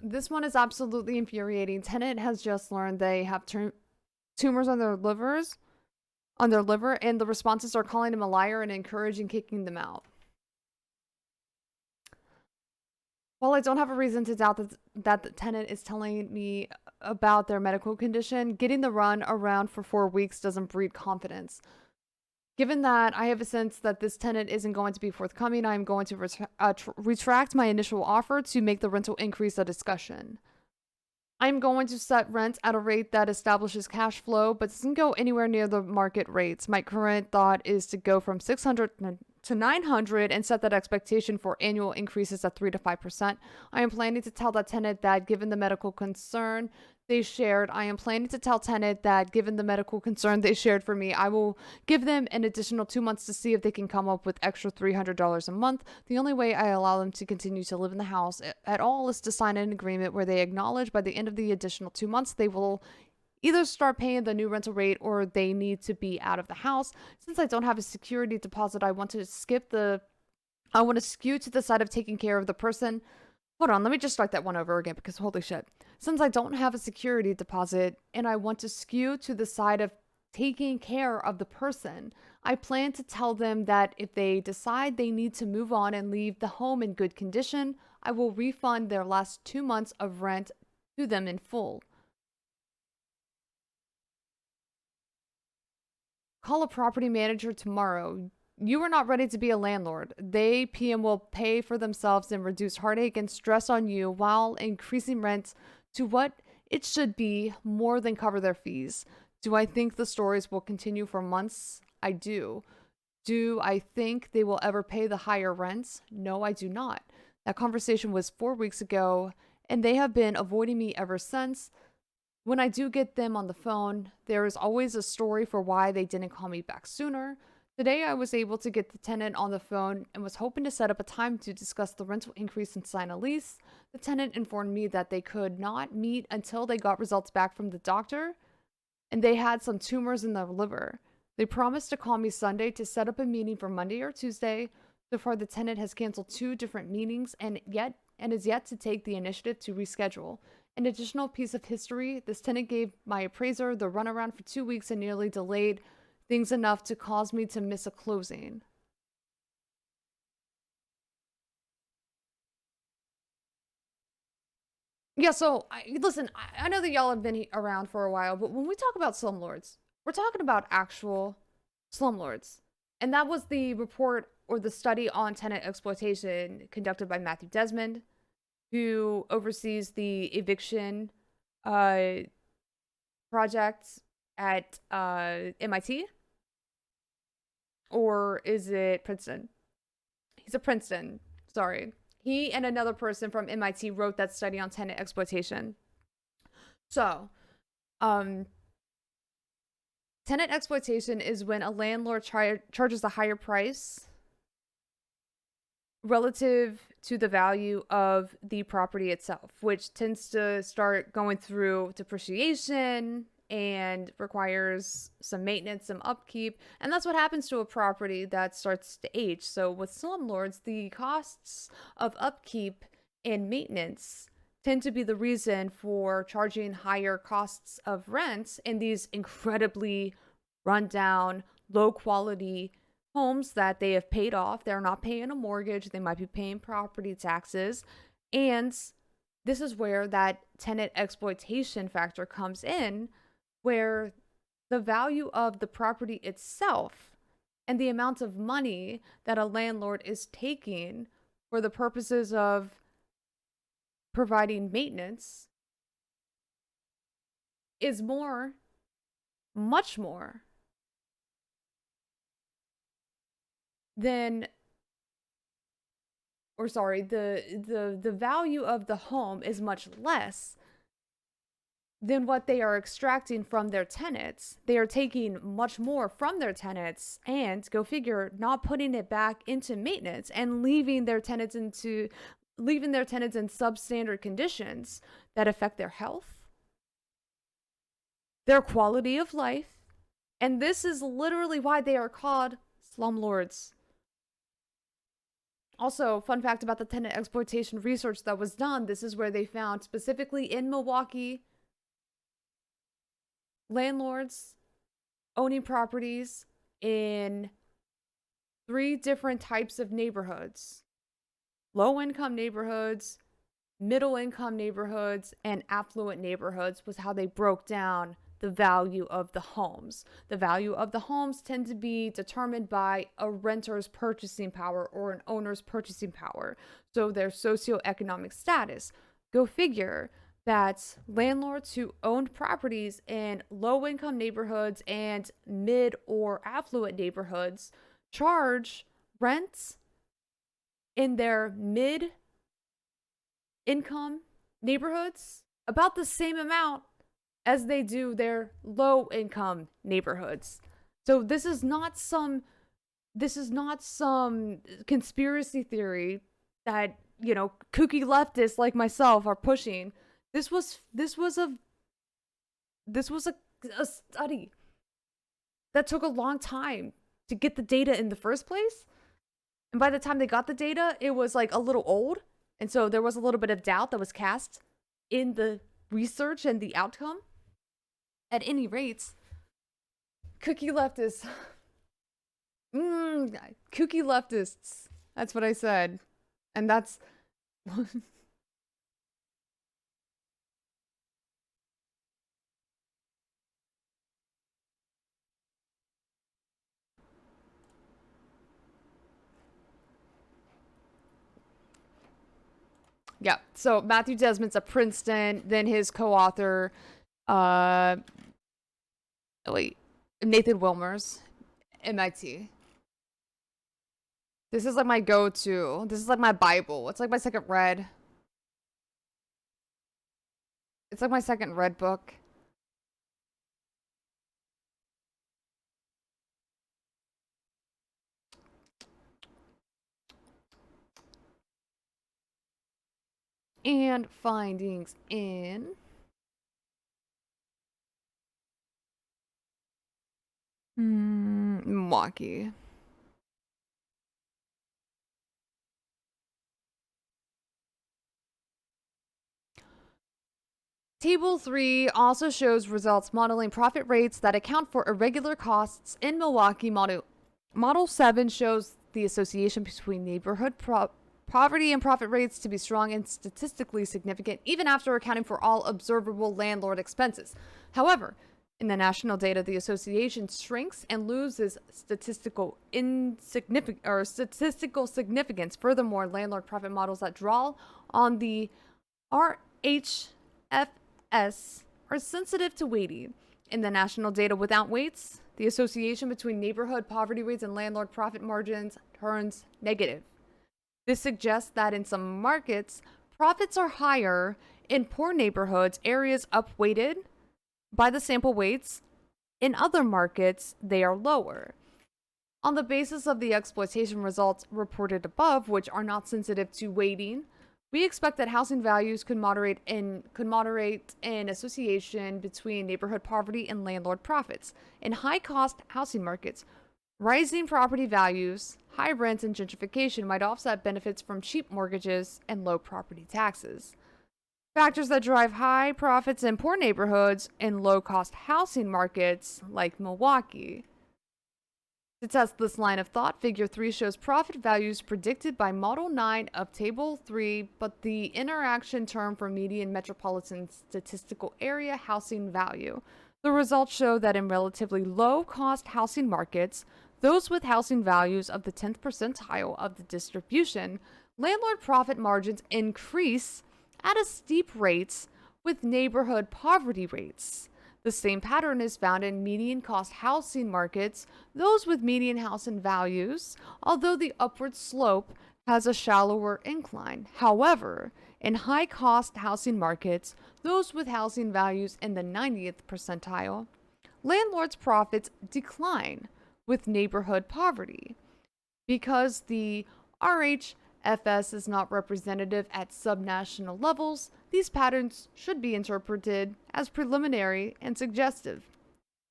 This one is absolutely infuriating. Tenant has just learned they have tumors on their liver, and the responses are calling him a liar and encouraging kicking them out. While I don't have a reason to doubt that the tenant is telling me about their medical condition, getting the run around for 4 weeks doesn't breed confidence. Given that I have a sense that this tenant isn't going to be forthcoming, I am going to retract my initial offer to make the rental increase a discussion. I'm going to set rent at a rate that establishes cash flow, but doesn't go anywhere near the market rates. My current thought is to go from 600 to 900 and set that expectation for annual increases at 3 to 5%. I am planning to tell that tenant that given the medical concern they shared, I am planning to tell tenant that given the medical concern they shared for me, I will give them an additional 2 months to see if they can come up with extra $300 a month. The only way I allow them to continue to live in the house at all is to sign an agreement where they acknowledge by the end of the additional 2 months they will either start paying the new rental rate or they need to be out of the house. Since I don't have a security deposit, I want to skew to the side of taking care of the person. Hold on, let me just start that one over again because holy shit. Since I don't have a security deposit and I want to skew to the side of taking care of the person, I plan to tell them that if they decide they need to move on and leave the home in good condition, I will refund their last 2 months of rent to them in full. Call a property manager tomorrow. You are not ready to be a landlord. They, PM, will pay for themselves and reduce heartache and stress on you while increasing rent to what it should be more than cover their fees. Do I think the stories will continue for months? I do. Do I think they will ever pay the higher rents? No, I do not. That conversation was 4 weeks ago, and they have been avoiding me ever since. When I do get them on the phone, there is always a story for why they didn't call me back sooner. Today, I was able to get the tenant on the phone and was hoping to set up a time to discuss the rental increase and sign a lease. The tenant informed me that they could not meet until they got results back from the doctor, and they had some tumors in their liver. They promised to call me Sunday to set up a meeting for Monday or Tuesday. So far, the tenant has canceled 2 different meetings and is yet to take the initiative to reschedule. An additional piece of history, this tenant gave my appraiser the runaround for 2 weeks and nearly delayed things enough to cause me to miss a closing. Yeah, so listen, I know that y'all have been around for a while, but when we talk about slumlords, we're talking about actual slumlords. And that was the report or the study on tenant exploitation conducted by Matthew Desmond, who oversees the eviction project at MIT. Or is it Princeton? He's a Princeton. Sorry. He and another person from MIT wrote that study on tenant exploitation. So, tenant exploitation is when a landlord charges a higher price relative to the value of the property itself, which tends to start going through depreciation and requires some maintenance, some upkeep. And that's what happens to a property that starts to age. So with slumlords, the costs of upkeep and maintenance tend to be the reason for charging higher costs of rent in these incredibly rundown, low quality homes that they have paid off. They're not paying a mortgage. They might be paying property taxes. And this is where that tenant exploitation factor comes in, where the value of the property itself and the amount of money that a landlord is taking for the purposes of providing maintenance is more, much more than, or sorry, the value of the home is much less than what they are extracting from their tenants. They are taking much more from their tenants and, go figure, not putting it back into maintenance and leaving their tenants in substandard conditions that affect their health, their quality of life. And this is literally why they are called slumlords. Also, fun fact about the tenant exploitation research that was done, this is where they found specifically in Milwaukee, landlords owning properties in 3 different types of neighborhoods: low income neighborhoods, middle income neighborhoods, and affluent neighborhoods, was how they broke down the value of the homes. The value of the homes tend to be determined by a renter's purchasing power or an owner's purchasing power, so their socioeconomic status. Go figure that landlords who owned properties in low income neighborhoods and mid or affluent neighborhoods charge rents in their mid income neighborhoods about the same amount as they do their low income neighborhoods. So this is not some conspiracy theory that, kooky leftists like myself are pushing. This was a study that took a long time to get the data in the first place. And by the time they got the data, it was like a little old. And so there was a little bit of doubt that was cast in the research and the outcome. At any rate, kooky leftists. Kooky leftists. That's what I said. And that's... Yeah, so Matthew Desmond's at Princeton, then his co-author, Nathan Wilmers, MIT. This is like my go-to. This is like my Bible. It's like my second read. It's like my second read book. And findings in Milwaukee. Table 3 also shows results modeling profit rates that account for irregular costs in Milwaukee. Model 7 shows the association between neighborhood poverty and profit rates to be strong and statistically significant, even after accounting for all observable landlord expenses. However, in the national data, the association shrinks and loses statistical significance. Furthermore, landlord profit models that draw on the RHFS are sensitive to weighting. In the national data without weights, the association between neighborhood poverty rates and landlord profit margins turns negative. This suggests that in some markets, profits are higher in poor neighborhoods, areas upweighted by the sample weights. In other markets, they are lower. On the basis of the exploitation results reported above, which are not sensitive to weighting, we expect that housing values could moderate in association between neighborhood poverty and landlord profits. In high-cost housing markets, rising property values, high rents, and gentrification might offset benefits from cheap mortgages and low property taxes. Factors that drive high profits in poor neighborhoods and low-cost housing markets like Milwaukee. To test this line of thought, Figure 3 shows profit values predicted by Model 9 of Table 3, but the interaction term for median metropolitan statistical area housing value. The results show that in relatively low-cost housing markets, those with housing values of the 10th percentile of the distribution, landlord profit margins increase at a steep rate with neighborhood poverty rates. The same pattern is found in median cost housing markets, those with median housing values, although the upward slope has a shallower incline. However, in high cost housing markets, those with housing values in the 90th percentile, landlords' profits decline with neighborhood poverty. Because the RHFS is not representative at subnational levels, these patterns should be interpreted as preliminary and suggestive.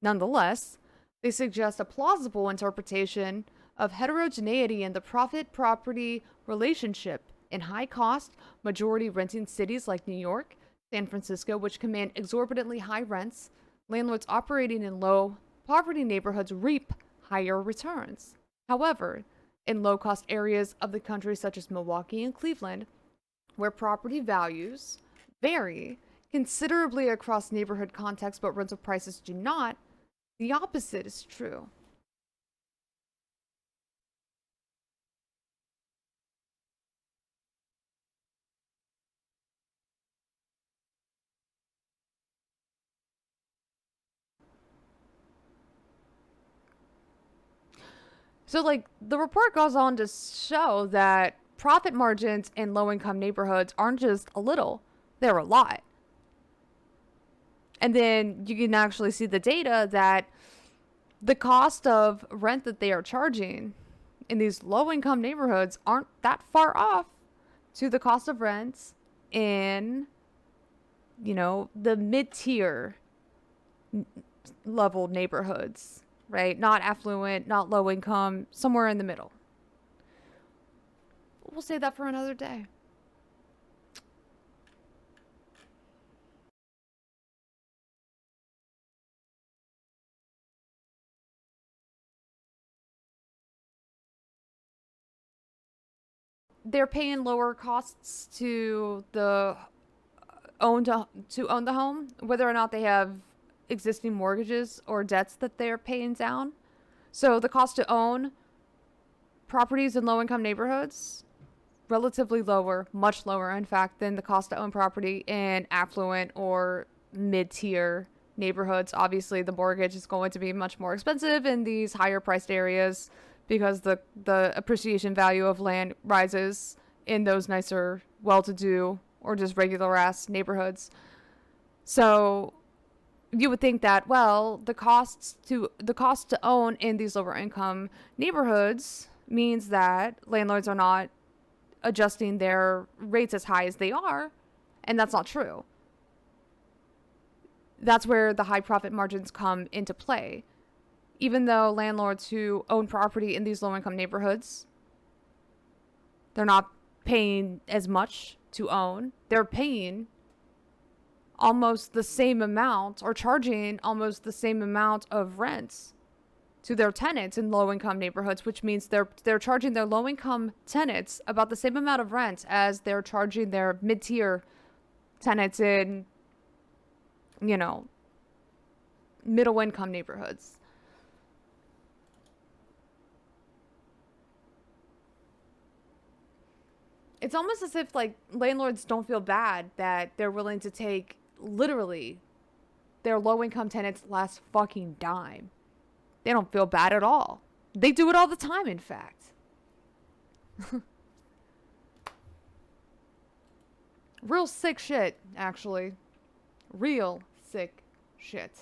Nonetheless, they suggest a plausible interpretation of heterogeneity in the profit property relationship in high cost, majority renting cities like New York, San Francisco, which command exorbitantly high rents. Landlords operating in low poverty neighborhoods reap higher returns. However, in low cost areas of the country, such as Milwaukee and Cleveland, where property values vary considerably across neighborhood contexts but rental prices do not, the opposite is true. So, like, the report goes on to show that profit margins in low income neighborhoods aren't just a little, they're a lot. And then you can actually see the data that the cost of rent that they are charging in these low income neighborhoods aren't that far off to the cost of rents in, the mid tier level neighborhoods, right? Not affluent, not low income, somewhere in the middle. We'll save that for another day. They're paying lower costs to the to own the home, whether or not they have existing mortgages or debts that they're paying down. So the cost to own properties in low income neighborhoods relatively lower, much lower in fact than the cost to own property in affluent or mid-tier neighborhoods. Obviously, the mortgage is going to be much more expensive in these higher priced areas because the appreciation value of land rises in those nicer, well-to-do or just regular ass neighborhoods. So you would think that, well, the cost to own in these lower income neighborhoods means that landlords are not adjusting their rates as high as they are, and that's not true. That's where the high profit margins come into play. Even though landlords who own property in these low income neighborhoods, they're not paying as much to own, they're paying almost the same amount or charging almost the same amount of rents to their tenants in low income neighborhoods, which means they're charging their low income tenants about the same amount of rent as they're charging their mid tier tenants in, middle income neighborhoods. It's almost as if like landlords don't feel bad that they're willing to take literally their low income tenants' last fucking dime. They don't feel bad at all. They do it all the time, in fact. Real sick shit, actually. Real sick shit.